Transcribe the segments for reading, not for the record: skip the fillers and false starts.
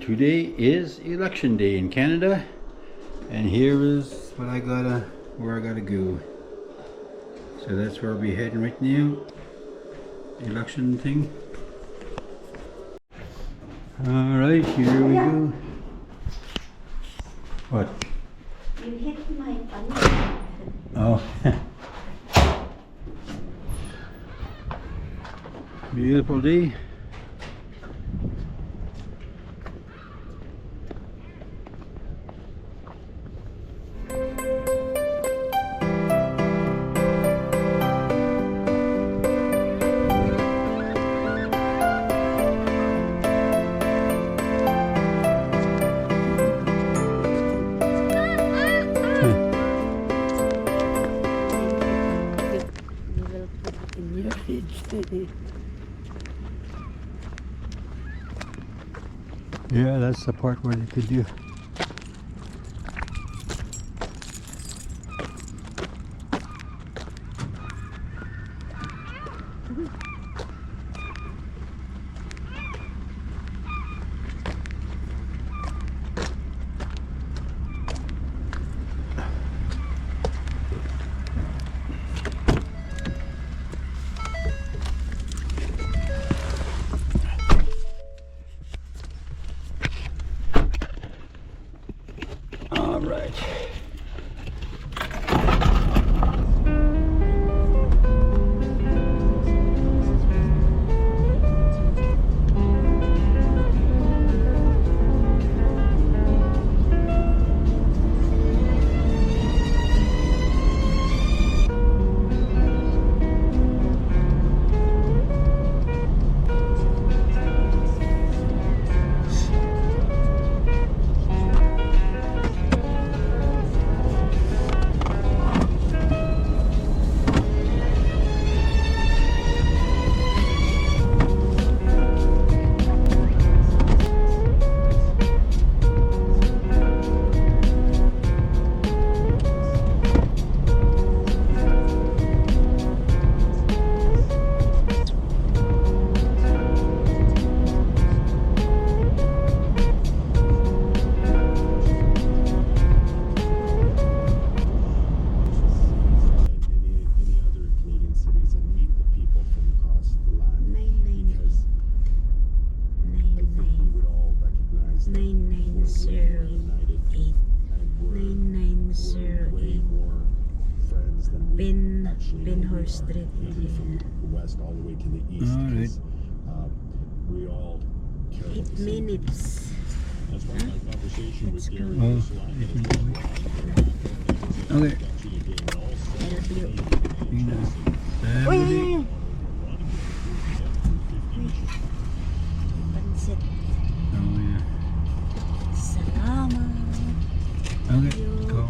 Today is election day in Canada, and here is where I gotta go. So that's where we'll be heading right now. Election thing. Alright, here we go. What? You hit my button. Oh. Beautiful day. Yeah, that's the part where they could do. All right. Street. Maybe from the west all the way to the east. All right. We all carry 8 minutes. That's why my conversation with Gary Oh, was okay. Uy! Pansit. Oh yeah. Salamat. Okay, go.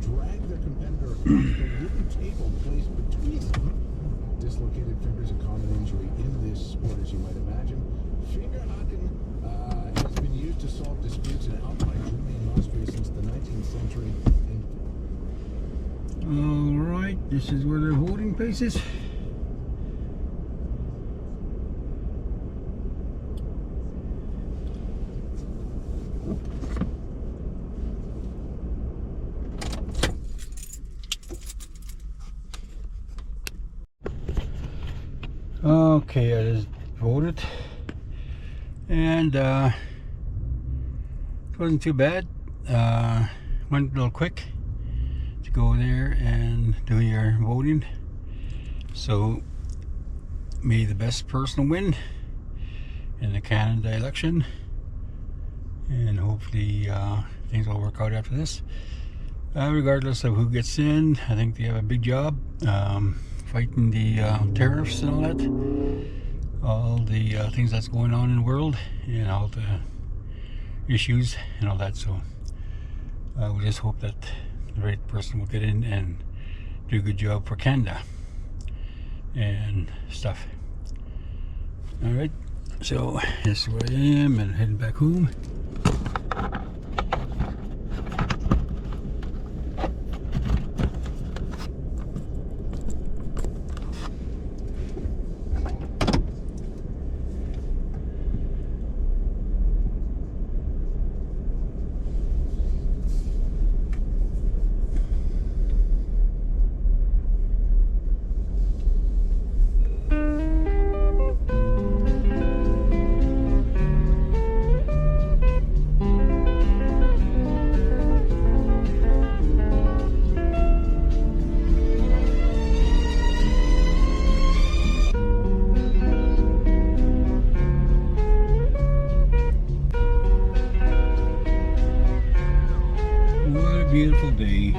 drag their competitor across the wooden table placed between them. Dislocated fingers, a common injury in this sport, as you might imagine. Fingerhacking has been used to solve disputes in Alpine Germany and Austria since the 19th century. All right, this is where the voting place is. Okay, I just voted, and it wasn't too bad. Went a little quick to go there and do your voting. So may the best person win in the Canada election, and hopefully things will work out after this. Regardless of who gets in, I think they have a big job fighting the tariffs and all the things that's going on in the world, and all the issues and all that. So we just hope that the right person will get in and do a good job for Canada and stuff. All right, so this is where I am, and heading back home. Beautiful day.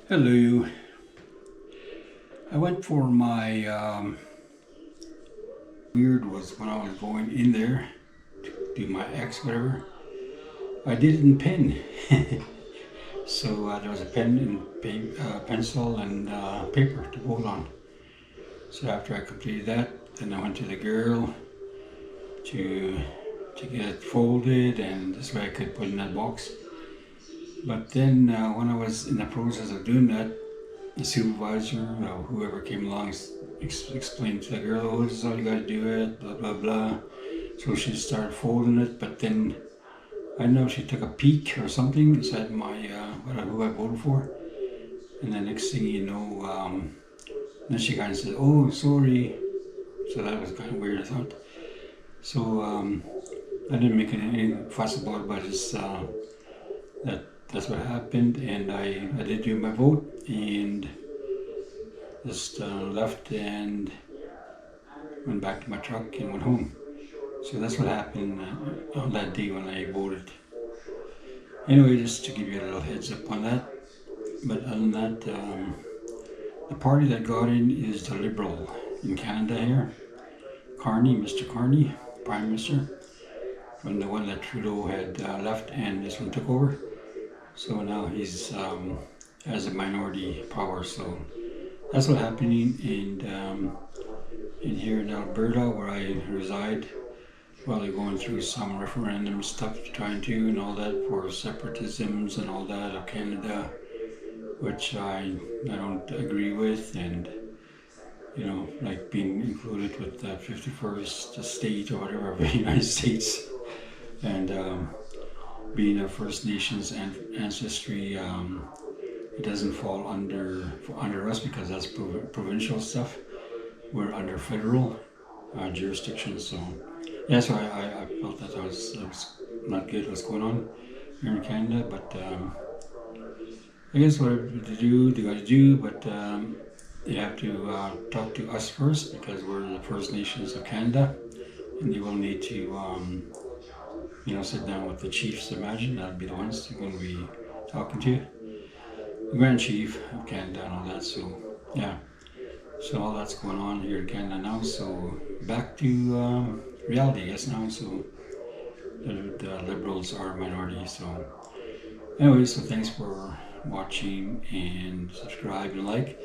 Hello. I went for my weird was when I was going in there to do my X, whatever. I did it in pen. So there was a pen and pencil and paper to vote on. So after I completed that, then I went to the girl to get it folded, and this way I could put it in that box. But then when I was in the process of doing that, the supervisor or whoever came along explained to the girl, oh, this is how you gotta do it, blah, blah, blah. So she started folding it, but then, I don't know, she took a peek or something and said who I voted for. And the next thing you know, then she kind of said, oh, sorry. So that was kind of weird, I thought. So I didn't make any fuss about it, but just that's what happened, and I did do my vote, and just left and went back to my truck and went home. So that's what happened on that day when I voted. Anyway, just to give you a little heads up on that. But other than that, the party that got in is the Liberal in Canada here. Carney, Mr. Carney, Prime Minister, from the one that Trudeau had left and this one took over. So now he's has a minority power. So that's what's happening in here in Alberta, where I reside. While they're going through some referendum stuff, trying to and all that for separatisms and all that of Canada, which I don't agree with, and you know, like being included with the 51st state or whatever of the United States. And being a First Nations ancestry, it doesn't fall under us because that's provincial stuff. We're under federal jurisdiction, so yeah. So I felt that was not good what's going on here in Canada, but I guess whatever to do, they got to do, but they have to talk to us first because we're the First Nations of Canada, and they will need to sit down with the chiefs. Imagine that'd be the ones they're going to be talking to, the Grand Chief of Canada and all that. So yeah, so all that's going on here in Canada now. So back to reality, I guess now. So the Liberals are a minority. So anyway, so thanks for watching and subscribe and like.